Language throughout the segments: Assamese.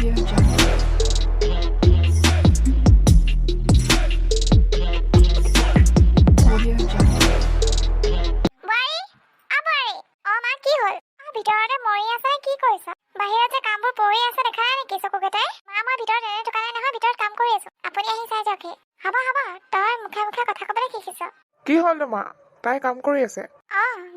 Audio Jungle. Audio Jungle. বোৱাৰী আবৰি মা কি হ'ল ভিতৰতে মৰি আছে কি কৰিছা বাহিৰত যে কামবোৰ পৰি আছে দেখা নাই নেকি চকুকেইটাই মা মই ভিতৰত এনে থকা নাই নহয় ভিতৰত কাম কৰি আছো আপুনি আহি চাই যাওকহি হ'ব তই মুখে মুখে কথা ক'বলৈ শিকিছ কি হ'ল নো মা তাই কাম কৰি আছে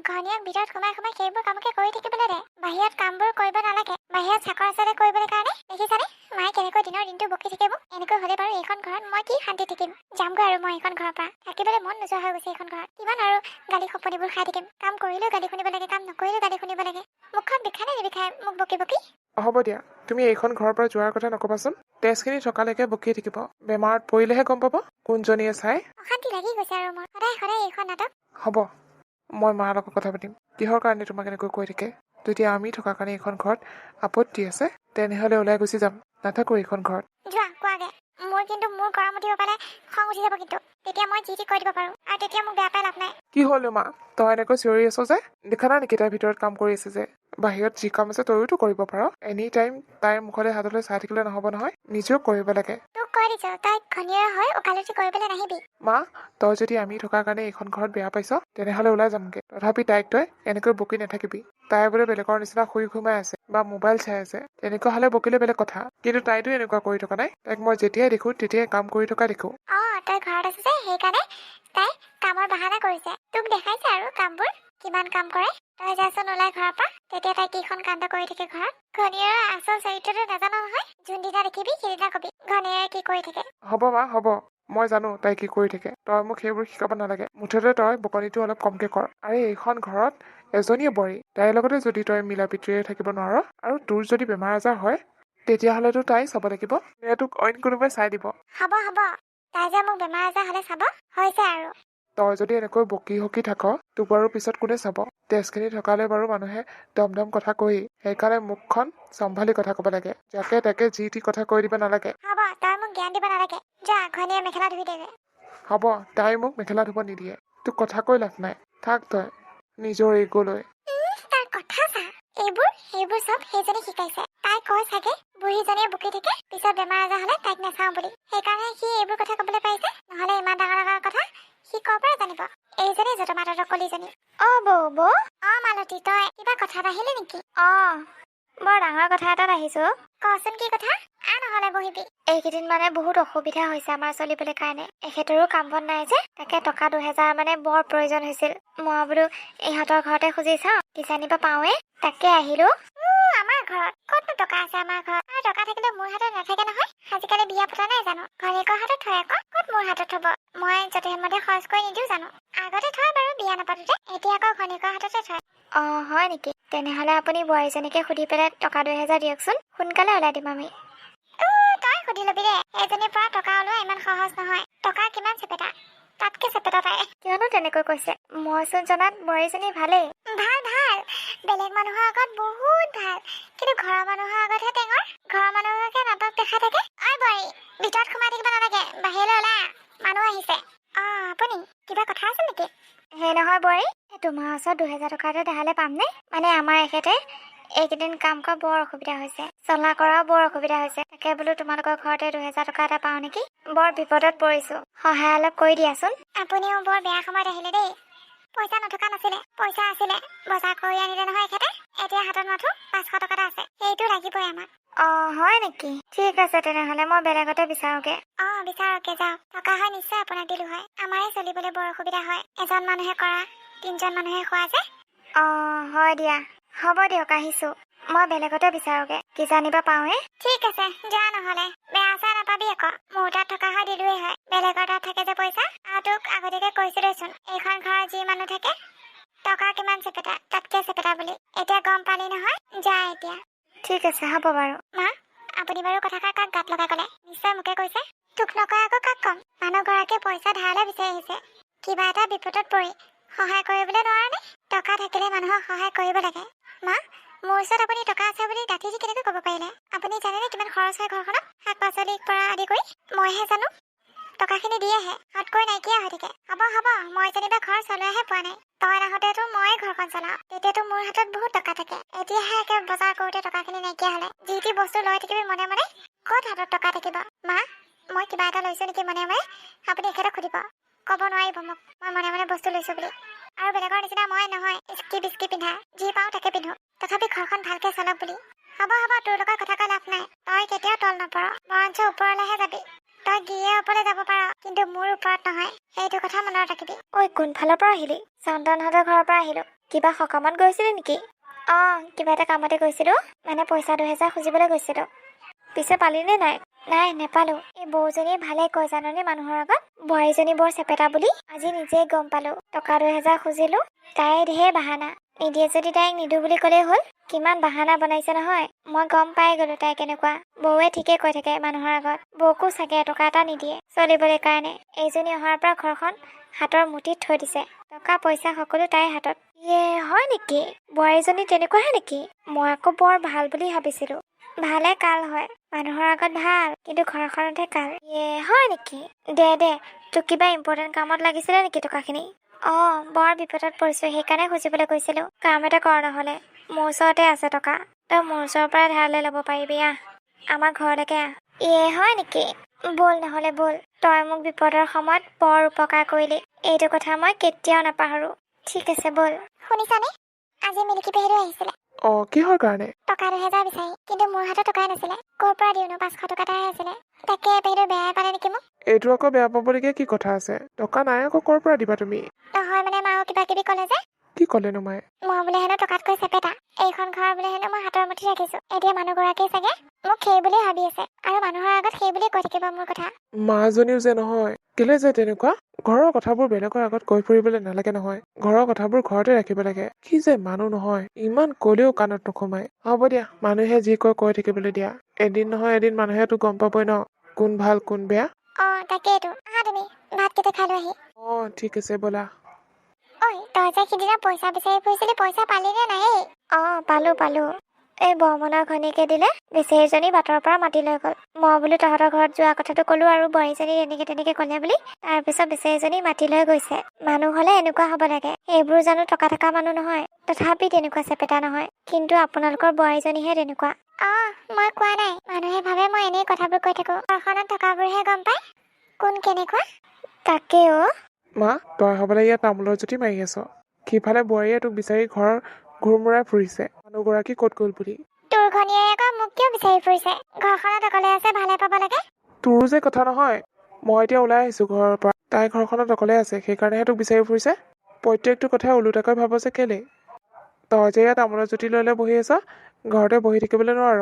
ঘনীয়েক ভিতৰত সোমাই সেইবোৰ কামকে কৰি থাকিবলৈ দে বাহিৰত কামবোৰ কৰিব নালাগে বাহিৰত চাকৰ আচলে কৰিবলৈ কাৰণে দেখিছানে মায়ে কেনেকৈ দিনৰ দিনটো বকি থাকিব এনেকৈ হ'লে বাৰু এইখন ঘৰত মই কি শান্তি থাকিম যামগৈ আৰু মই এইখন ঘৰৰ পৰা থাকিবলৈ মন নোযোৱা হৈ গৈছে এইখন ঘৰত কিমান আৰু গালি খপনিবোৰ খাই থাকিম কাম কৰিলেও গালি শুনিব লাগে কাম নকৰিলেও গালি শুনিব লাগে মুখখন বিষাই নে নিবিষাই মোক বকি বকি হ'ব দিয়া তুমি এইখন ঘৰৰ পৰা যোৱাৰ কথা নকবাচোন তেজখিনি থকালৈকে বকিয়ে থাকিব বেমাৰত পৰিলেহে গম পাব কোনজনীয়ে চাই অশান্তি লাগি গৈছে আৰু মোৰ সদায় এইখন নাটক হ'ব মই মাৰ লগত কথা পাতিম কিহৰ কাৰণে তোমাক এনেকৈ কৈ থাকে যদি আমি থকা কাৰণে এইখন ঘৰত আপত্তি আছে তেনেহ'লে ওলাই গুচি যাম নাথাকো এইখন ঘৰত যোৱা কোৱাগে মোৰ কিন্তু মোৰ গৰম উঠিব পালে খং উঠি যাব কিন্তু তেতিয়া মই যি কৈ দিব পাৰো আৰু তেতিয়া মোক বেয়া পাই লাভ নাই কি হ'ল মা তই এনেকৈ চিঞৰি আছ যে দেখা নাই নেকি তাইৰ ভিতৰত কাম কৰি আছে যে বাহিৰত যি কাম আছে তইয়োতো কৰিব পাৰ এনি টাইম তাইৰ মুখলৈ হাতলৈ চাই থাকিলে নহ'ব নহয় নিজেও কৰিব লাগে তোক কৈ দিছো তই ঘনীয়া হৈ ওকালতি কৰিবলৈ নাহিবি মা তই যদি আমি থকাৰ কাৰণে এইখন ঘৰত বেয়া পাইছ তেনেহ'লে ওলাই যামগে তথাপি তাইক তই এনেকৈ বকি নাথাকিবি তাই বোলে বেলেগৰ নিচিনা শুই ঘুমাই আছে বা মোবাইল চাই আছে তেনেকুৱা হ'লে বকিলে বেলেগ কথা কিন্তু তাইতো এনেকুৱা কৰি থকা নাই তাইক মই যেতিয়াই দেখো তেতিয়াই কাম কৰি থকা দেখো তই ঘৰত আছ যে সেইকাৰণে তাই কামৰ বাহানা কৰিছে তোক দেখাইছে আৰু কামবোৰ কিমান কাম কৰে তই যাচোন ওলাই ঘৰৰ পৰা তেতিয়া তাই কেইখন কাণ্ড কৰি থাকে ঘৰত ঘনীয়াৰ আচল চৰিত্ৰটো নাজানো নহয় যোনদিনা দেখিবি সেইদিনা কবি ঘনীয়াৰে কি কৰি থাকে হ'ব মা হ'ব মই জানো তাই কি কৰি থাকে তই মোক সেইবোৰ শিকাব নালাগে মুঠতে তই বকনিটো অলপ কমকে কৰ আৰু এইখন ঘৰত এজনীয়ে বোৱাৰী তাইৰ লগতে যদি তই মিলা প্ৰীতিৰে থাকিব নোৱাৰ আৰু তোৰ যদি বেমাৰ আজাৰ হয় তেতিয়াহ'লেতো তাই চাব লাগিব নে তোক অইন কোনোবাই চাই দিব হ'ব তাই যে মোক বেমাৰ আজাৰ হ'লে চাব হৈছে আৰু তই যদি এনেকৈ বকি হকি থাক তোক বাৰু পিছত কোনে চাব তেজখিনি থকালে বাৰু মানুহে দম কথা কয়েই সেইকাৰণে মুখখন চম্ভালি কথা ক'ব লাগে যাকে তাকে যি টি কথা কৈ দিব নালাগে হ'ব তই মোক জ্ঞান দিব নালাগে যা ঘনীয়ে মেখেলা ধুই দেগে হ'ব তাই মোক মেখেলা ধুব নিদিয়ে তোক কথা কৈ লাভ নাই থাক তই নিজৰ ইগ'লৈ তাৰ কথা চা সেইবোৰ চব সেইজনী শিকাইছে তাই কয় চাগে বুঢ়ীজনীয়ে বকি থাকে পিছত বেমাৰ আজাৰ হ'লে তাইক নাচাওঁ বুলি সেইকাৰণে সি এইবোৰ কথা ক'বলৈ পাৰিছে নহ'লে ইমান ডাঙৰ কথা সি ক'ৰ পৰা জানিব এইজনী যত মাতৰ কলিজনী বৌ মালতী তই কিবা কথাত আহিলি নেকি বৰ ডাঙৰ কথা এটাত আহিছো কচোন কি কথা নহ'লে বহিবি এইকেইদিন মানে বহুত অসুবিধা হৈছে আমাৰ চলিবলৈ কাৰণে এখেতৰো কাম বন নাই যে তাকে টকা 2000 মানে বৰ প্ৰয়োজন হৈছিল মই বোলো ইহঁতৰ ঘৰতে খুজি চাওঁ কিজানিবা পাওঁৱে তাকে আহিলো আমাৰ ঘৰত ক'তনো টকা আছে আমাৰ ঘৰত আৰু টকা থাকিলে মোৰ হাতত নাথাকে নহয় আজিকালি বিয়া পতা নাই জানো ঘনীয়েকৰ হাতত থয় আকৌ ক'ত মোৰ হাতত থব মই য'তে মতে খৰচ কৰি নিদিওঁ জানো আগতে থয় বাৰু বিয়া নাপাতোতে এতিয়া আকৌ ঘনীয়েকৰ হাততে থয় হয় নেকি তেনেহ'লে আপুনি বোৱাৰীজনীকে সুধি পেলাই টকা 2000 দিয়কচোন সোনকালে ওলাই দিম আমি তই সুধি ল'বি দে এজনীৰ পৰা টকা ওলোৱা ইমান সহজ নহয় টকা কিমান চেপেটা তাতকে চেপেটা তাই কিয়নো তেনেকৈ কৈছে মইচোন জনাত বোৱাৰীজনী ভালেই ভাল বেলেগ মানুহৰ আগত বহুত ভাল কিন্তু ঘৰৰ মানুহৰ আগতহে টেঙৰ ঘৰৰ মানুহকে নাটক দেখা থাকে বোৱাৰী ভিতৰত সোমাই থাকিব নালাগে বাহিৰলৈ ওলা মানুহ আহিছে আপুনি কিবা কথা আছে নেকি সেই নহয় বোৱাৰী তোমাৰ ওচৰত 2000 টকা এটা দেখালে পামনে মানে আমাৰ এখেতে এইকেইদিন কাম কৰা বৰ অসুবিধা হৈছে চলা কৰাও বৰ অসুবিধা হৈছে তাকে বোলো তোমালোকৰ ঘৰতে 2000 টকা এটা পাওঁ নেকি বৰ বিপদত পৰিছো সহায় অলপ কৰি দিয়াচোন আপুনিও বৰ বেয়া সময়ত আহিলে দেই পইচা নথকা নাছিলে পইচা আছিলে বজাৰ কৰি আনিলে নহয় এখেতে এতিয়া হাতত মাথো 500 টকা এটা আছে সেইটো লাগিবই আমাক হয় নেকি ঠিক আছে তেনেহ'লে মই বেলেগতে বিচাৰোগে বিচাৰকে যাওক টকা হয় নিশ্চয় আপোনাক দিলো হয় আমাৰে চলিবলৈ বৰ অসুবিধা হয় এজন মানুহে কৰা 3জন মানুহে খোৱা যে হয় দিয়া হ'ব দিয়ক আহিছো মই বেলেগতে বিচাৰোগে কিজানিবা পাওঁৱে ঠিক আছে যা নহ'লে বেয়া চা নাপাবি আকৌ মোৰ তাত থকা হয় দিলোৱে হয় বেলেগৰ তাত থাকে যে পইচা তোক আগতীয়াকে কৈছিলোচোন এইখন ঘৰৰ যি মানুহ থাকে টকা কিমান চেপেটা তাতকে চেপেটা বুলি এতিয়া গম পালি নহয় যা এতিয়া ঠিক আছে হ'ব বাৰু মা আপুনি বাৰু কথাষাৰ কাক গাত লগাই ক'লে নিশ্চয় মোকে কৈছে তোক নকয় আকৌ কাক ক'ম মানুহগৰাকীয়ে পইচা ধাৰলৈ বিচাৰি আহিছে কিবা এটা বিপদত পৰি সহায় কৰিবলৈ নোৱাৰেনে টকা থাকিলে মানুহক সহায় কৰিব লাগে মা মোৰ ওচৰত আপুনি টকা আছে বুলি ডাঠি দি কেনেকৈ ক'ব পাৰিলে আপুনি জানেনে কিমান খৰচ হয় ঘৰখনত শাক পাচলিৰ পৰা আদি কৰি মইহে জানো টকাখিনি দিয়েহে হাতকৈ নাইকিয়া হৈ থাকে। হ'ব হ'ব, মই যেনিবা ঘৰ চলোৱাহে পোৱা নাই। তই নাহোঁতেতো ময়ে ঘৰখন চলাওঁ, তেতিয়াতো মোৰ হাতত বহুত টকা থাকে। এতিয়াহে একে বজাৰ কৰোঁতে টকাখিনি নাইকিয়া হ'লে যি টি বস্তু লৈ থাকিবি মনে মনে, ক'ত হাতত টকা থাকিব? মা, মই কিবা এটা লৈছোঁ নেকি মনে মনে? আপুনি এখেতক সুধিব, ক'ব নোৱাৰিব মোক মই মনে মনে বস্তু লৈছোঁ বুলি। আৰু বেলেগৰ নিচিনা মই নহয় ইস্কি বিস্কি পিন্ধা, যি পাওঁ তাকে পিন্ধো, তথাপি ঘৰখন ভালকে চলক বুলি। হ'ব হ'ব, তোৰ লগত কথা কৈ লাভ নাই। তই কেতিয়াও তল নপৰ, বৰঞ্চ ওপৰলৈহে যাবি। তই গিয়ে ওপৰলৈ যাব পাৰ, কিন্তু মোৰ ওপৰত নহয়, সেইটো কথা মনত ৰাখিবি। ঐ, কোনফালৰ পৰা আহিলি? চন্দনহঁতৰ ঘৰৰ পৰা আহিলোঁ। কিবা সকামত গৈছিলি নেকি? কিবা এটা কামতে গৈছিলোঁ, মানে পইচা 2000 খুজিবলৈ গৈছিলোঁ। পিছে পালিনে নাই? নাই, নেপালোঁ। এই বৌজনীয়ে ভালে কয় জাননে মানুহৰ আগত, বোৱাৰীজনী বৰ চেপেটা বুলি। আজি নিজেই গম পালোঁ। টকা 2000 খুজিলোঁ, তাই ঢেৰ বাহানা। নিদিয়ে যদি তাইক নিদো বুলি ক'লেই হ'ল। কিমান বাহানা বনাইছে নহয়, মই গম পাই গ'লো তাই কেনেকুৱা। বৌৱে ঠিকে কৈ থাকে মানুহৰ আগত। বৌকো চাগে টকা এটা নিদিয়ে চলিবলৈ কাৰণে। এইজনী অহাৰ পৰা ঘৰখন হাতৰ মুঠিত থৈ দিছে। টকা পইচা সকলো তাইৰ হাতত। হয় নেকি? বোৱাৰীজনী তেনেকুৱাহে নেকি? মই আকৌ বৰ ভাল বুলি ভাবিছিলোঁ। ভালে কাল হয়, মানুহৰ আগত ভাল, কিন্তু ঘৰখনতহে কাল। হয় নেকি? দে, তোক কিবা ইম্পৰ্টেণ্ট কামত লাগিছিলে নেকি টকাখিনি? বৰ বিপদত পৰিছোঁ, সেইকাৰণে খুজিবলৈ গৈছিলোঁ। কাম এটা কৰ নহ'লে, মোৰ ওচৰতে আছে টকা। তই মোৰ ওচৰৰ পৰা ধাৰলৈ ল'ব পাৰিবি, আহ আমাৰ ঘৰলৈকে আহ। হয় নেকি? ব'ল নহ'লে ব'ল। তই মোক বিপদৰ সময়ত বৰ উপকাৰ কৰিলি, এইটো কথা মই কেতিয়াও নাপাহৰোঁ। ঠিক আছে ব'ল। শুনিছানে? আজি মিল্কী পেহীও আহিছিলে। কিহৰ কাৰণে? টকা 2000 বিচাৰি, কিন্তু মোৰ হাতত টকাই নাছিলে। ক'ৰ পৰা দিওঁনো? 500 টকা এটাহে আছিলে। তাকে পেহীটো বেয়াই পালে নেকি মোক? এইটো আকৌ বেয়া পাবলগীয়া কি কথা আছে? টকা নাই আকৌ ক'ৰ পৰা দিবা তুমি? নহয় মানে মাও কিবা কিবি ক'লে যে। কি ক'লেনো মায়ে? মই বোলে হেনো টকাতকৈ চেপেটা, এইখন ঘৰ বোলে হেনো মই হাতৰ মুঠি ৰাখিছোঁ। এতিয়া মানুহগৰাকী চাগে মোক সেই বুলিয়ে ভাবি আছে, আৰু মানুহৰ আগত সেই বুলিয়ে কৈ থাকিব মোৰ কথা। মাজনীও যে নহয়, কেলে যে তেনেকুৱা? ঘৰৰ কথাবোৰ বেলেগৰ আগত কৈ ফুৰিবলৈ নালাগে নহয়। ঘৰৰ কথাবোৰ ঘৰতে ৰাখিব লাগে। কি যে মানুহ নহয়, ইমান ক'লেও কাণত নোসোমায়। হ'ব দিয়া, মানুহে যি কৈ থাকিবলৈ দিয়া। এদিন নহয় এদিন মানুহেতো গম পাবই ন, কোন ভাল কোন বেয়া। তাকেইতো। আহা তুমি, ভাতকেইটা খাই লৈ আহি। ঠিক আছে ব'লা। তই যে সিদিনা পইচা বিচাৰি ফুৰিছিলি, পইচা পালি নে নাই? পালোঁ। এই বৰমনৰ ঘনীয়েকে দিলে। বেচেৰীজনী বাটৰ পৰা মাতি লৈ গ'ল। মই বোলো তহঁতৰ ঘৰত যোৱা কথাটো ক'লো, আৰু বোৱাৰীজনী তেনেকে ক'লে বুলি। তাৰপিছত বেচেৰীজনী মাতি লৈ গৈছে। মানুহ হ'লে এনেকুৱা হ'ব লাগে। এইবোৰ জানো টকা থকা মানুহ নহয়? তথাপি তেনেকুৱা চেপেটা নহয়। কিন্তু আপোনালোকৰ বোৱাৰীজনীহে তেনেকুৱা। মই কোৱা নাই, মানুহে ভাবে মই এনেই কথাবোৰ কৈ থাকো। ঘৰখনত থকাবোৰহে গম পায় কোন কেনেকুৱা। তাকে মা, তই হ'বলৈ ইয়াত তামোলৰ জুতি মাৰি আছ। সিফালে বোৱাৰীয়ে তোক বিচাৰি ঘৰৰ ঘূৰমূৰাই ফুৰিছে, মানুহগৰাকী ক'ত গ'ল বুলি। তোৰ ঘনীয়েকে মোক কিয় বিচাৰি ফুৰিছে? ঘৰখনত অকলে আছে, ভালে পাব লাগে। তোৰো যে কথা নহয়। মই এতিয়া ওলাই আহিছোঁ ঘৰৰ পৰা, তাই ঘৰখনত অকলে আছে, সেইকাৰণেহে তোক বিচাৰি ফুৰিছে। প্ৰত্যেকটো কথাই ওলোটাকৈ ভাব যে কেলে? তই যে ইয়াত তামোলৰ জুতি লৈ বহি আছ, ঘৰতে বহি থাকিবলৈ নোৱাৰ।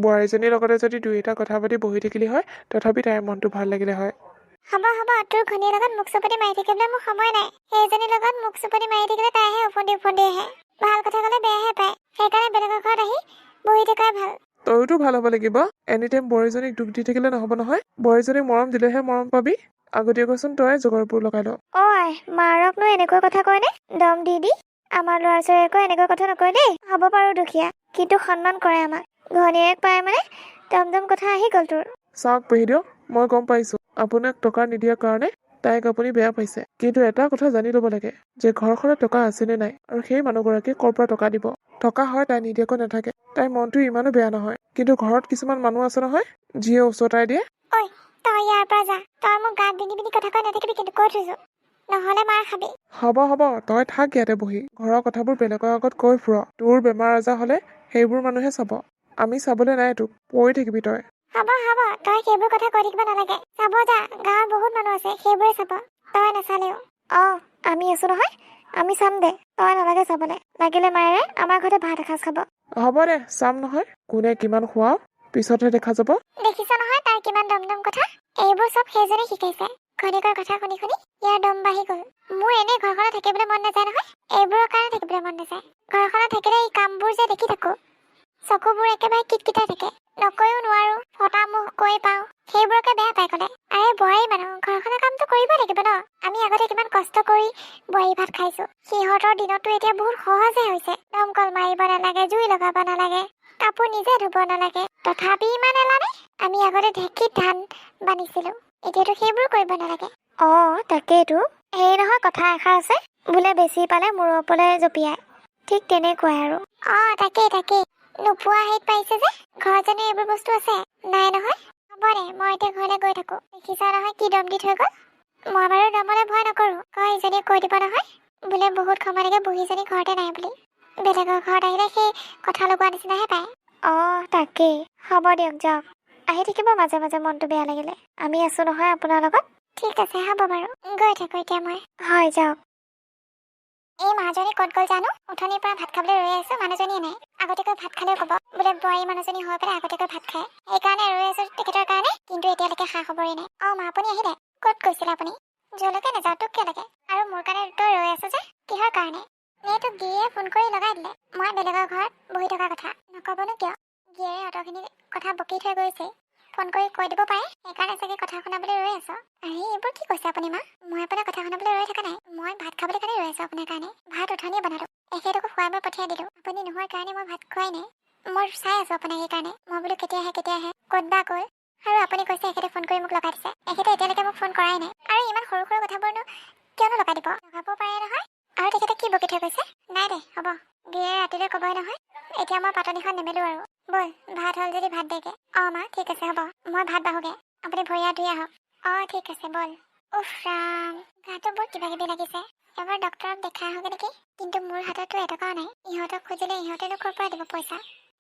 বোৱাৰীজনীৰ লগতে যদি দুই এটা কথা পাতি বহি থাকিলি হয়, তথাপি তাইৰ মনটো ভাল লাগিলে হয়। হ'ব, তোৰ ঘনীৰ লগত মুখ চুপতি মাৰি থাকিবলৈ মোৰ সময় নাই। সেইজনীৰ লগত মুখ চুপতি মাৰি থাকিলে তাইহে উফন্দি আহে। ভাল কথা ক'লে বেয়াহে পায়, সেইকাৰণে বেলেগৰ ঘৰত আহি বহি থকাই ভাল। তইতো ভাল হ'ব লাগিব। এনি টাইম বোৱাৰীজনীক দুখ দি থাকিলে নহ'ব নহয়। বোৱাৰীজনীক মৰম দিলেহে মৰম পাবি। আগতীয়াকৈচোন তই জগৰবোৰ লগাই ল। মাৰকনো এনেকুৱা কথা কয়নে? দম দি আমাৰ ল'ৰা ছোৱালীকো এনেকুৱা কথা নকয় দেই। হ'ব পাৰো দুখীয়া, কিন্তু সন্মান কৰে আমাক। ঘনীয়েক পাই মানে দম কথা আহি গ'ল তোৰ। চাওক পেহিদেউ, মই গম পাইছোঁ আপোনাক টকা নিদিয়াৰ কাৰণে তাইক আপুনি বেয়া পাইছে। কিন্তু এটা কথা জানি ল'ব লাগে যে ঘৰখনত টকা আছেনে নাই, আৰু সেই মানুহগৰাকীয়ে ক'ৰ পৰা টকা দিব। টকা হয় তাই নিদিয়াকৈ নাথাকে, তাইৰ মনটো ইমানো বেয়া নহয়। কিন্তু ঘৰত কিছুমান মানুহ আছে নহয়, যিয়ে ওচৰতাই দিয়ে। তই ইয়াৰ পৰা যা। তই মোক গাত বিনি কথা কৈ নাথাকিবি, কিন্তু কৈ থৈছো, নহ'লে মাৰ খাবি। হ'ব, তই থাক ইয়াতে বহি। ঘৰৰ কথাবোৰ বেলেগৰ আগত কৈ ফুৰ। তোৰ বেমাৰ আজাৰ হ'লে সেইবোৰ মানুহে চাব, আমি চাবলৈ নাই তোক। পৰি থাকিবি তই। হ'ব, তই সেইবোৰ কথা কৈ থাকিব নালাগে। চাব যা, গাঁৱৰ বহুত মানুহ আছে, সেইবোৰে চাব, তই নাচালেও। আমি আছো নহয়, আমি চাম দে। তই নালাগে চাবলৈ। লাগিলে মায়েৰে আমাৰ ঘৰতে ভাত এসাঁজ খাব। হ'ব দে, চাম নহয় কোনে কিমান খোৱাও, পিছতহে দেখা যাব। দেখিছ নহয় তাই কিমান দম কথা। এইবোৰ চব সেইজনে শিকাইছে। ঘনীয়েকৰ কথা শুনি ইয়াৰ দম বাঢ়ি গ'ল। মোৰ এনেই ঘৰখনত থাকিবলৈ মন নাযায় নহয়, এইবোৰৰ কাৰণে থাকিবলৈ মন নাযায়। ঘৰখনত থাকিলে এই কামবোৰ যে দেখি থাকো, চকুবোৰ একেবাৰে কিটকিটাই থাকে। নকৈও নোৱাৰো, ফটা মুখ কৈ পাওঁ। সেইবোৰকে বেয়া পাই ক'লে। আৰে বোৱাৰী মানুহ, ঘৰখনৰ কামটো কৰিবই লাগিব ন। আমি আগতে কিমান কষ্ট কৰি বোৱাৰী ভাত খাইছো। সিহঁতৰ দিনততো এতিয়া বহুত সহজে হৈছে। দমকল মাৰিব নালাগে, জুই লগাব নালাগে, কাপোৰ নিজে ধুব নালাগে। তথাপি ইমান এলানে। আমি আগতে ঢেঁকীত ধান বান্ধিছিলো, এতিয়াতো সেইবোৰ কৰিব নালাগে। তাকেইতো। সেই নহয় কথা এষাৰ আছে, বোলে বেছি পালে মূৰৰ ওপৰলৈ জঁপিয়াই। ঠিক তেনেকুৱাই আৰু। তাকেই নোপোৱা হেৰিত পাইছে যে। ঘৰত জানো এইবোৰ বস্তু আছে? নাই নহয়। হ'ব দে, মই এতিয়া ঘৰলৈ গৈ থাকো। দেখিছা নহয় কি দম দি থৈ গ'ল। মই বাৰু দমলে ভয় নকৰো। ইজনীয়ে কৈ দিব নহয় বোলে বহুত সময়লৈকে বুঢ়ীজনী ঘৰতে নাই বুলি। বেলেগৰ ঘৰত আহিলে সেই কথা লগোৱা নিচিনাহে পায়। তাকেই। হ'ব দিয়ক, যাওক। আহি থাকিব মাজে মাজে, মনটো বেয়া লাগিলে। আমি আছো নহয় আপোনাৰ লগত। ঠিক আছে, হ'ব বাৰু। গৈ থাকো এতিয়া মই। হয়, যাওক। এই মাজনী ক'ত গ'ল জানো? উঠনিৰ পৰা ভাত খাবলৈ ৰৈ আছো, মানুহজনীয়ে নাই। আগতীয়াকৈ ভাত খালেও ক'ব বোলে বোৱাৰী মানুহজনী হৈ পেলাই আগতীয়াকৈ ভাত খায়। সেইকাৰণে ৰৈ আছো তেখেতৰ কাৰণে, কিন্তু এতিয়ালৈকে খা খবৰেই নাই। মা আপুনি আহিলে? ক'ত গৈছিলে আপুনি? যলৈকে নাযাওঁ, তোক কিয় লাগে? আৰু মোৰ কাৰণে তই ৰৈ আছো যে, কিহৰ কাৰণে? তোক গিৰিয়ে ফোন কৰি লগাই দিলে মই বেলেগৰ ঘৰত বহি থকা কথা। নক'বনো কিয়? গিৰিয়ে অতখিনি কথা বকি থৈ গৈছে। ফোন কৰি কৈ দিব পাৰে, সেইকাৰণে চাগে কথা শুনাবলৈ ৰৈ আছো। এইবোৰ কি কৈছে আপুনি মা? মই আপোনাৰ কথা শুনাবলৈ ৰৈ থকা নাই। মই ভাত খাবলৈ কাৰণে ৰৈ আছো আপোনাৰ কাৰণে। ভাত উঠনিয়ে বনালো, এখেতকো খুৱাই মই পঠিয়াই দিলো। আপুনি নোহোৱাৰ কাৰণে মই ভাত খোৱাই নাই। মই চাই আছো আপোনাক, সেইকাৰণে মই বোলো কেতিয়া আহে ক'ত বা গ'ল। আৰু আপুনি কৈছে এখেতে ফোন কৰি মোক লগাই দিছে। এখেতে এতিয়ালৈকে মোক ফোন কৰাই নাই। আৰু ইমান সৰু সৰু কথাবোৰনো কিয়নো লগাই দিব? লগাব পাৰে নহয়। আৰু তেখেতে কি বকি থৈ গৈছে? নাই দে, হ'ব। গিৰিয়ে ৰাতিলৈ ক'বই নহয়। এতিয়া মই পাতনিখন নেমেলো আৰু। ব'ল, ভাত হ'ল যদি ভাত দেগে। মা, ঠিক আছে, হ'ব। মই ভাত বাঢ়োগে। আপুনি ভৰি হাত ধুই আহক। ঠিক আছে, ব'ল। উফ ৰাম, গাটো বৰ কিবা কিবি লাগিছে। এবাৰ ডক্তৰক দেখাই আহোগে নেকি? কিন্তু মোৰ হাততো এটকাও নাই। ইহঁতক খুজিলে ইহঁতেনো ক'ৰ পৰা দিব পইচা?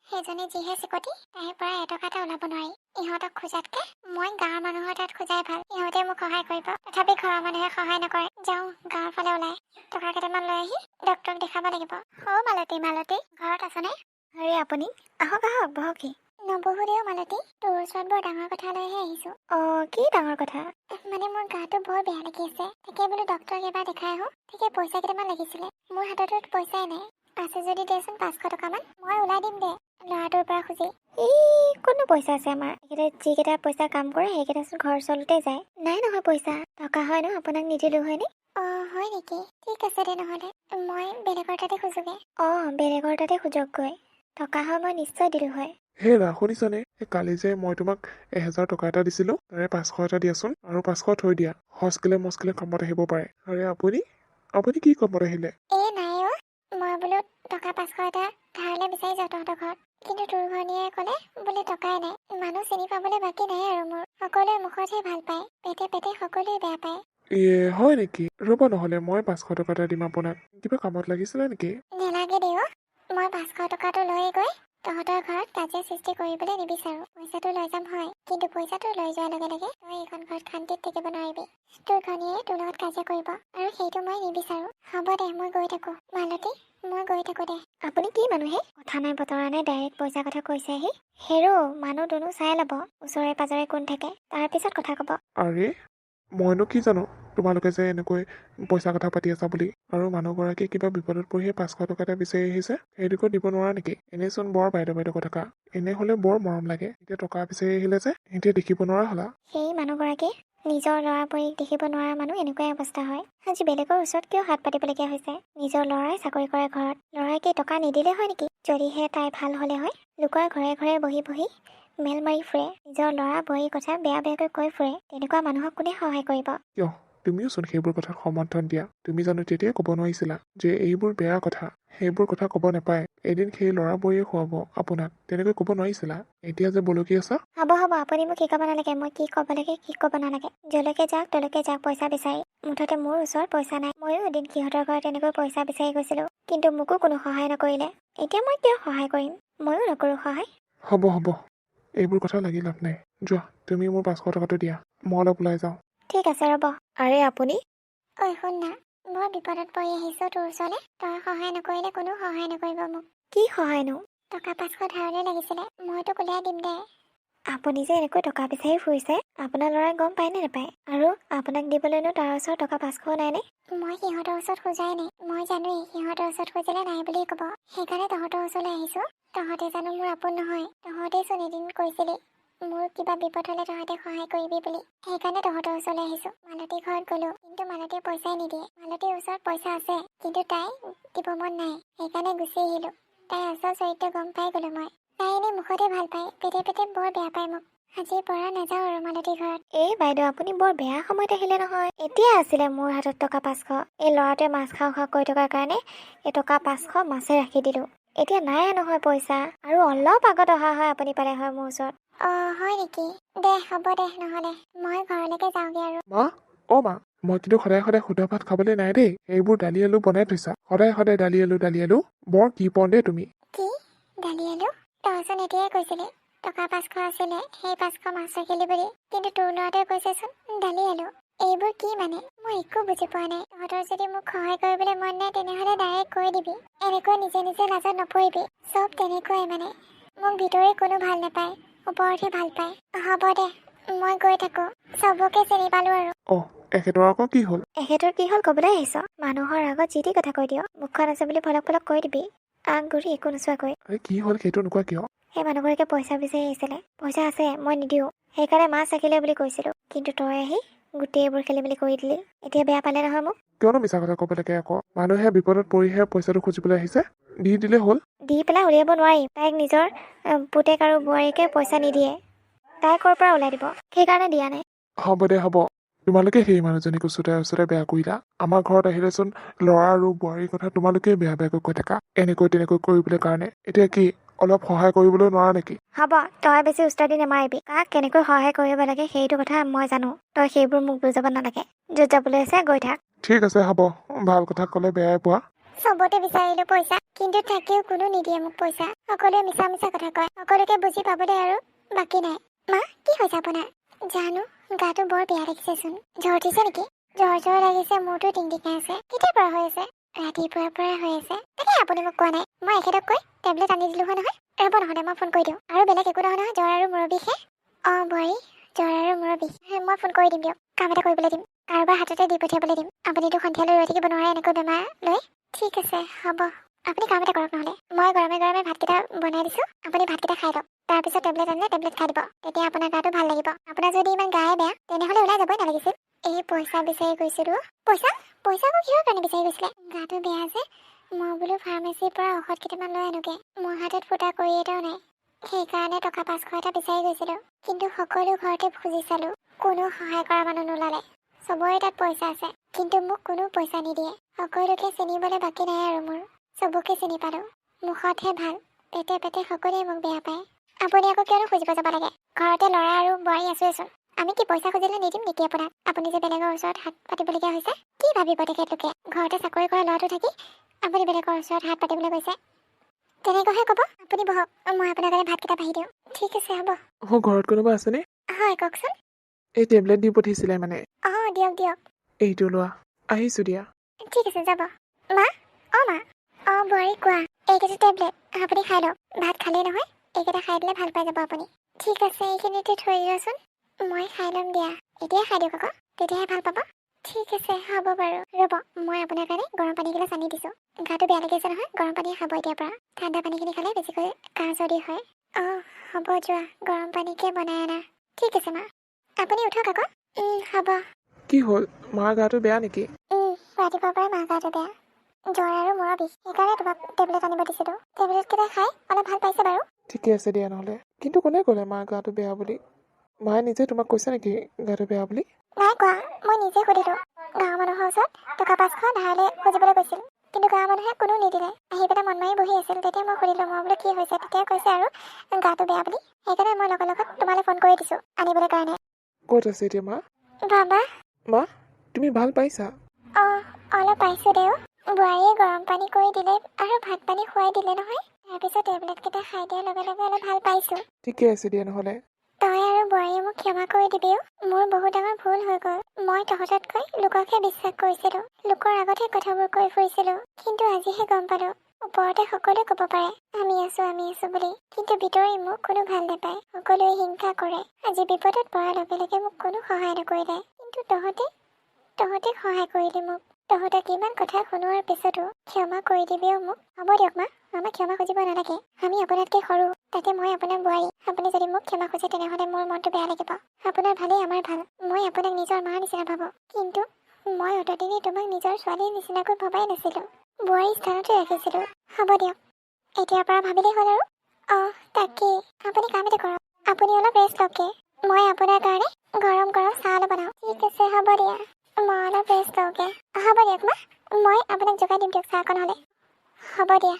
সেইজনী যিহে চিকটি, তাইৰ পৰা এটকা এটা ওলাব নোৱাৰি। ইহঁতক খোজাতকে মই গাঁৱৰ মানুহৰ তাত খোজাই ভাল। ইহঁতে মোক সহায় কৰিব। তথাপি ঘৰৰ মানুহে সহায় নকৰে। যাওঁ গাঁৱৰ ফালে ওলাই, টকা কেইটামান লৈ আহি ডক্তৰক দেখাব লাগিব। মালতী, ঘৰত আছনে? আৰে আপুনি আহক বহকহি। নবহো দেও মালতী, তোৰ ওচৰত বৰ ডাঙৰ কথা লৈহে আহিছো। কি ডাঙৰ কথা? মানে মোৰ গাটো বৰ বেয়া লাগি আছে। তাকে বোলো ডক্তৰক এবাৰ দেখাই আহো। তাকে পইচা কেইটামান লাগিছিলে। মোৰ হাততো পইচাই নাই। আছে যদি দেচোন 500 টকামান, মই ওলাই দিম দে ল'ৰাটোৰ পৰা খুজি। কোনো পইচা আছে আমাৰ? যিকেইটা পইচা কাম কৰে সেইকেইটাচোন ঘৰ চলোতে যায়। নাই নহয় পইচা। টকা হয় ন, আপোনাক নিদিলো হয়নে? হয় নেকি? ঠিক আছে দে, নহ'লে মই বেলেগৰ তাতে খোজোগে। বেলেগৰ তাতে খোজকগৈ। টকা হয় মই নিশ্চয় দিলো হয়। হেৰা, শুনিছনে? কালি যে মই তোমাক 1000 টকা এটা দিছিলো, তাৰে 500 এটা দিয়াচোন, আৰু 500 থৈ দিয়া। হস্কিলে মস্কিলে কামত আহিব পাৰে। আৰে আপুনি কি কামত আহিলে? নাই মই বোলো টকা 500 এটা ধাৰলে বিচাৰি যাওঁ তহঁতৰ ঘৰত। কিন্তু তোৰ ঘনীয়ে ক'লে বোলে টকাই নাই। মানুহ চিনি পাবলৈ বাকী নাই আৰু মোৰ। সকলোৱে মুখতহে ভাল পায়, পেটে সকলোৱে বেয়া পায়। হয় নেকি? ৰ'ব, নহ'লে মই 500 টকা এটা দিম আপোনাক। কিবা কামত লাগিছিলে নেকি? নেলাগে দেও, মই 500 টকাটো লৈ গৈ তহঁতৰ ঘৰত কাজিয়া সৃষ্টি কৰিবলৈ নিবিচাৰো। পইচাটো লৈ যাম হয়, কিন্তু পইচাটো লৈ যোৱাৰ লগে লগে তই এইখন ঘৰত শান্তিত থাকিব নোৱাৰিবি। তোৰ ঘনীয়ে তোৰ লগত কাজিয়া কৰিব, আৰু সেইটো মই নিবিচাৰো। হ'ব দে, মই গৈ থাকো। মালতী, মই গৈ থাকো দে। আপুনি কি মানুহে? কথা নাই বতৰা নাই, ডাইৰেক্ট পইচা কথা কৈছেহি। হেৰো, মানুহ দুনো চাই ল'ব, ওচৰে পাজৰে কোন থাকে, তাৰ পিছত কথা ক'ব। আৰে, মইনো কি জানো তোমালোকে যে এনেকৈ পইচা কথা পাতি আছা বুলি। আৰু মানুহগৰাকী কিবা বিপদত পৰিহে 500 টকা এটা বিচাৰি আহিছে, সেইটোকো দিব নোৱাৰা নেকি? এনেচোন বৰ বাইদেউ কথা। এনে হলে বৰ মৰম লাগে। এতিয়া টকা বিচাৰি আহিলে যে এতিয়া দেখিব নোৱাৰা হলা। সেই মানুহগৰাকী নিজৰ ল'ৰা বোৱাৰীক দেখিব নোৱাৰা মানুহ, এনেকুৱাই অৱস্থা হয়। আজি বেলেগৰ ওচৰত কিয় হাত পাতিবলগীয়া হৈছে? নিজৰ ল'ৰাই চাকৰি কৰে ঘৰত, ল'ৰাই কি টকা নিদিলে হয় নেকি? যদিহে তাই ভাল হলে হয়, লোকৰ ঘৰে ঘৰে বহি বহি মেল মাৰি ফুৰে, নিজৰ ল'ৰা বোৱাৰীৰ কথা বেয়াকৈ কৈ ফুৰে। তেনেকুৱা মানুহক কোনে সহায় কৰিব? কিয়? তুমিও চোন সেইবোৰ কথাত সমৰ্থন দিয়া। তুমি জানো তেতিয়াই ক'ব নোৱাৰিছিলা যে এইবোৰ বেয়া কথা, সেইবোৰ কথা ক'ব নাপায়, এদিন সেই ল'ৰা বোৱাৰীয়ে খুৱাব আপোনাক, তেনেকৈ ক'ব নোৱাৰিছিলা? এতিয়া যে বলকি আছা। হ'ব, আপুনি মোক শিকাব নালাগে। মই কি ক'ব লাগে কি ক'ব নালাগে। যলৈকে যাওক তলৈকে যাওক পইচা বিচাৰি। মুঠতে মোৰ ওচৰত পইচা নাই। ময়ো এদিন সিহঁতৰ ঘৰত তেনেকৈ পইচা বিচাৰি গৈছিলো, কিন্তু মোকো কোনো সহায় নকৰিলে। এতিয়া মই কিয় সহায় কৰিম? ময়ো নকৰো সহায়। হ'ব, এইবোৰ কথা লাগি লাভ নাই। যোৱা, তুমি মোৰ 500 টকাটো দিয়া, মই অলপ ওলাই যাওঁ। ঠিক আছে, ৰ'ব। আৰে আপুনি? শুন না, বৰ বিপদত পৰি আহিছো তোৰ ওচৰলৈ। তই সহায় নকৰিলে কোনো সহায় নকৰিব মোক। কি সহায়নো? টকা 500 ধাৰলৈ লাগিছিলে, মই তোক উলিয়াই দিম দে। আপুনি যে এনেকৈ টকা বিচাৰি ফুৰিছে আপোনাৰ ল'ৰাই গম পায় নে নাপায়? আৰু আপোনাক দিবলৈনো তাৰ ওচৰত টকা 500 নাই নে? মই সিহঁতৰ ওচৰত খোজাই নাই। মই জানোৱেই সিহঁতৰ ওচৰত খুজিলে নাই বুলিয়ে ক'ব। সেইকাৰণে তহঁতৰ ওচৰলৈ আহিছো। তহঁতে জানো মোৰ আপোন নহয়? তহঁতেইচোন এদিন কৈছিলি মোৰ কিবা বিপদ হ'লে তহঁতে সহায় কৰিবি বুলি। সেইকাৰণে তহঁতৰ ওচৰলৈ আহিছো। মালতী ঘৰত গ'লো, কিন্তু মালতীয়ে পইচাই নিদিয়ে। মালতীৰ ওচৰত পইচা আছে, কিন্তু তাই দিব মন নাই। সেইকাৰণে গুচি আহিলো। তাইৰ আচল চৰিত্ৰ গম পাই গ'লো মই। তাই এনেই মুখতে ভাল পায়, পেটে পেটে বৰ বেয়া পায় মোক। আজিৰ পৰা নাযাওঁ আৰু মালতী ঘৰত। এই বাইদেউ আপুনি বৰ বেয়া সময়ত আহিলে নহয়। এতিয়া আছিলে মোৰ হাতত টকা 500। এই ল'ৰাটোৱে মাছ খাওঁ খাওঁ কৰি থকাৰ কাৰণে এই টকা 500 মাছে ৰাখি দিলো। এতিয়া নাই নহয় পইচা। আৰু অলপ আগত অহা হয় আপুনি পালে হয় মোৰ ওচৰত। হয় নেকি? দে হ'ব দে, নহ'লে মই ঘৰলৈকে যাওঁগে আৰু। মা মা মই কিন্তু সদায় সদায় সুদা ভাত খাবলৈ নাই দেই। এইবোৰ দালি আলু বনাই থৈছা, সদায় সদায় দালি আলু বৰ কি পন দেই তুমি। কি দালি আলু? তইচোন এতিয়াই কৈছিলি টকা 500 আছিলে, সেই 500 মাছ ৰাখিলি বুলি। কিন্তু তোৰ ল'ৰাটোৱে কৈছেচোন দালি আলু। এইবোৰ কি মানে? মই একো বুজি পোৱা নাই। তহঁতৰ যদি মোক সহায় কৰিবলৈ মন নাই তেনেহ'লে ডাইৰেক্ট কৈ দিবি। এনেকৈ নিজে নিজে লাজত নপৰিবি। চব তেনেকুৱাই মানে। মোক ভিতৰি কোনো ভাল নাপায়, ওপৰতহে ভাল পায়। হ'ব দে, মই গৈ থাকো। চবকে চিনি পালো আৰু। এখেতৰ আকৌ কি হ'ল? এখেতৰ কি হ'ল ক'বলৈ আহিছ? মানুহৰ আগত যি টি কথা কৈ দিয়। মুখখন আছে বুলি ফলক ফলক কৈ দিবি, আগগুৰি একো নোচোৱাকৈ। আৰে কি হ'ল সেইটো নোকোৱা কিয়? সেই মানুহগৰাকীয়ে পইচা বিচাৰি আহিছিলে। পইচা আছে, মই নিদিওঁ। সেইকাৰণে মাছ ৰাখিলে বুলি কৈছিলো, কিন্তু তই আহি গোটেইবোৰ খেলি মেলি কৰি দিলি। এতিয়া বেয়া পালে নহয় মোক। কিয়নো মিছা কথা ক'ব লাগে আকৌ? মানুহে বিপদত পৰিহে পইচাটো খুজিবলৈ আহিছে, দি দিলে হ'ল। দি পেলাই উলিয়াব নোৱাৰিম। তাইক নিজৰ পুতেক আৰু বোৱাৰীকে পইচা নিদিয়ে। তাই ক'ৰ পৰা ওলাই দিব? সেইকাৰণে দিয়া নাই। হ'ব দে হ'ব। তোমালোকে সেই মানুহজনীক ওচৰতে বেয়া কৰিলা। আমাৰ ঘৰত আহিলেচোন ল'ৰা আৰু বোৱাৰীৰ কথা তোমালোকে বেয়াকৈ কৈ থাকা, এনেকৈ তেনেকৈ কৰিবলৈ কাৰণে। এতিয়া কি অলপ সহায় কৰিবলৈ নোৱাৰা নেকি? হ'ব, তই বেছি উস্তাদি নেমাৰিবি। কাক কেনেকৈ সহায় কৰিব লাগে সেইটো কথা মই জানো। তই সেইবোৰ মোক বুজাব নালাগে। য'ত যাবলৈ আছে গৈ থাক। ঠিক আছে হ'ব, ভাল কথা ক'লে বেয়াই পোৱা। চবতে বিচাৰিলো পইচা, কিন্তু থাকিও কোনো নিদিয়ে মোক পইচা। সকলোৱে মিছা মিছা কথা কয়। সকলোকে বুজি পাবলৈ আৰু বাকী নাই। মা কি হৈছে আপোনাৰ? জানো, গাটো বৰ বেয়া লাগিছেচোন। জ্বৰ উঠিছে নেকি? জ্বৰ লাগিছে, মূৰটো টিংটিঙাই আছে। কেতিয়াৰ পৰা হৈ আছে? ৰাতিপুৱাৰ পৰা হৈ আছে। তাকে আপুনি মোক কোৱা নাই। মই এখেতক কৈ টেবলেট আনি দিলো হয় নহয়। ৰ'ব নহ'লে মই ফোন কৰি দিওঁ। আৰু বেলেগ একো নহয় নহয়, জ্বৰ আৰু মূৰৰ বিষহে। বোৱাৰী, জ্বৰ আৰু মূৰৰ বিষ। মই ফোন কৰি দিম দিয়ক। কাম এটা কৰিবলৈ দিম, কাৰোবাৰ হাততে দি পঠিয়াবলৈ দিম। আপুনিতো সন্ধিয়ালৈ ৰৈ থাকিব নোৱাৰে এনেকৈ বেমাৰ লৈ। ঠিক আছে হ'ব, আপুনি কাম এটা কৰক নহ'লে। মই গৰমে গৰমে ভাতকেইটা বনাই দিছোঁ, আপুনি ভাতকেইটা খাই লওক। তাৰপিছত টেবলেট আনিলে টেবলেট খাই দিব। তেতিয়া আপোনাৰ গাটো ভাল লাগিব। আপোনাৰ যদি ইমান গায়ে বেয়া তেনেহ'লে ওলাই যাবই নালাগিছিল। এই পইচা বিচাৰি গৈছিলোঁ। পইচা আকৌ কিহৰ কাৰণে বিচাৰি গৈছিলে? গাটো বেয়া যে, মই বোলো ফাৰ্মাচীৰ পৰা ঔষধ কেইটামান লৈ আনোগে। মোৰ হাতত ফুটা কৰি এটাও নাই। সেইকাৰণে টকা 500 এটা বিচাৰি গৈছিলোঁ। কিন্তু সকলো ঘৰতে খুজি চালোঁ, কোনো সহায় কৰা মানুহ নোলালে। চবৰে তাত পইচা আছে, কিন্তু মোক কোনো পইচা নিদিয়ে। সকলোকে চিনিবলৈ বাকী নাই আৰু মোৰ। চবকে চিনি পালোঁ। মুখতহে ভাল, পেটে পেটে সকলোৱে মোক বেয়া পায়। আপুনি আকৌ কিয়নো খুজিব যাব লাগে? ঘৰতে ল'ৰা আৰু বোৱাৰী আছোৱেচোন। আমি কি পইচা খুজিলে নিদিম নেকি আপোনাক? আপুনি যে বেলেগৰ ওচৰত হাত পাতিবলগীয়া হৈছে, কি ভাবিব তেখেতলোকে? ঘৰতে চাকৰি কৰা ল'ৰাটো থাকি আপুনি বেলেগৰ ওচৰত হাত পাতিবলৈ গৈছে। তেনেকৈহে ক'ব। আপুনি বহক, মই আপোনাৰ কাৰণে ভাতকেইটা বাঢ়ি দিওঁ। ঠিক আছে হ'ব। ঘৰত কোনোবা আছেনে? হয় কওকচোন। এই টেবলেট দি পঠিছিলে মানে। দিয়ক। এইটো লোৱা, আহিছোঁ দিয়া। ঠিক আছে যাব। মা মা বোৱাৰী কোৱা। এইকেইটা টেবলেট আপুনি খাই লওক। ভাত খালেই নহয়, এইকেইটা খাই দিলে ভাল পাই যাব আপুনি। ঠিক আছে, এইখিনিতে থৈ দিবচোন। মই খাই ল'ম দিয়া। এতিয়াই খাই দিয়ক আকৌ, তেতিয়াহে ভাল পাব। ঠিক আছে হ'ব বাৰু। ৰ'ব, মই আপোনাৰ কাৰণে গৰম পানীগিলাচ আনি দিছোঁ। গাটো বেয়া লাগিছে নহয়, গৰম পানীয়ে খাব এতিয়াৰ পৰা। ঠাণ্ডা পানীখিনি খালে বেছিকৈ কাহ চৰ্দি হয়। হ'ব যোৱা, গৰম পানীকে বনাই আনা। ঠিক আছে মা, আপুনি উঠক আকৌ। হ'ব। কি হ'ল, মাৰ গাটো বেয়া নেকি? ৰাতিপুৱাৰ পৰাই মাৰ গাটো বেয়া, জ্বৰ আৰু মূৰৰ বিষ। সেইকাৰণে তোমাক টেবলেট আনিব দিছিলোঁ। টেবলেটকেইটা খাই অলপ ভাল পাইছে বাৰু। ঠিকে আছে দিয়া নহ'লে। কিন্তু কোনে ক'লে মাৰ গাটো বেয়া বুলি? মায়ে নিজে তোমাক কৈছে নেকি গাটো বেয়া বুলি? নাই কোৱা, মই নিজে সুধিলোঁ। গাঁৱৰ মানুহৰ ওচৰত টকা 500 ধাৰলৈ খুজিবলৈ গৈছিল, কিন্তু গাঁৱৰ মানুহে কোনো নিদিলে। আহি পেলাই মন মাৰি বহি আছিল। তেতিয়া মই সুধিলোঁ, মই বোলো কি হৈছে? তেতিয়া কৈছে আৰু গাটো বেয়া বুলি। সেইকাৰণে মই লগত তোমালৈ ফোন কৰি দিছোঁ আনিবলৈ কাৰণে। ক'ত আছে এতিয়া মা? বাবা। মা, তুমি ভাল পাইছা? অলপ পাইছোঁ দেও। বোৱাৰীয়ে গৰম পানী কৰি দিলে আৰু ভাত পানী খুৱাই দিলে নহয়। তাৰপিছত টেবলেটকেইটা খাই দিয়াৰ লগে লগে অলপ ভাল পাইছোঁ। ঠিকে আছে দিয়া নহ'লে। তই আৰু বোৱাৰীয়ে মোক ক্ষমা কৰি দিবিও। মোৰ বহুত ডাঙৰ ভুল হৈ গ'ল। মই তহঁততকৈ লোককহে বিশ্বাস কৰিছিলোঁ। লোকৰ আগতহে কথাবোৰ কৈ ফুৰিছিলোঁ। কিন্তু আজিহে গম পালোঁ, ওপৰতে সকলোৱে ক'ব পাৰে আমি আছো বুলি, কিন্তু ভিতৰি মোক কোনো ভাল নাপায়। সকলোৱে হিংসা কৰে। আজি বিপদত পৰাৰ লগে লগে মোক কোনো সহায় নকৰিলে, কিন্তু তহঁতে সহায় কৰিলি মোক। তহঁতে কিমান কথা শুনোৱাৰ পিছতো ক্ষমা কৰি দিবিও মোক। হ'ব দিয়ক মা, আমাক ক্ষমা খুজিব নালাগে। আমি আপোনাতকৈ সৰু, তাতে মই আপোনাৰ বোৱাৰী। আপুনি যদি মোক ক্ষমা খোজে তেনেহ'লে মোৰ মনটো বেয়া লাগিব। আপোনাৰ ভালেই আমাৰ ভাল। মই আপোনাক নিজৰ মাৰ নিচিনা ভাবোঁ, কিন্তু মই অতদিনে তোমাক নিজৰ ছোৱালীৰ নিচিনাকৈ ভবাই নাছিলোঁ। বোৱাৰী স্থানতে ৰাখিছিলোঁ। হ'ব দিয়ক, এতিয়াৰ পৰা ভাবিলেই হ'ল আৰু। তাকেই, আপুনি কাম এটা কৰক, আপুনি অলপ ৰেষ্ট লওকগে। মই আপোনাৰ কাৰণে গৰম গৰম চাহ অলপ বনাওঁ। ঠিক আছে, হ'ব দিয়া। মই অলপ ৰেষ্ট লওঁগে। হ'ব দিয়ক মা, মই আপোনাক যোগাই দিম দিয়ক চাহকণ হ'লে। হ'ব দিয়া।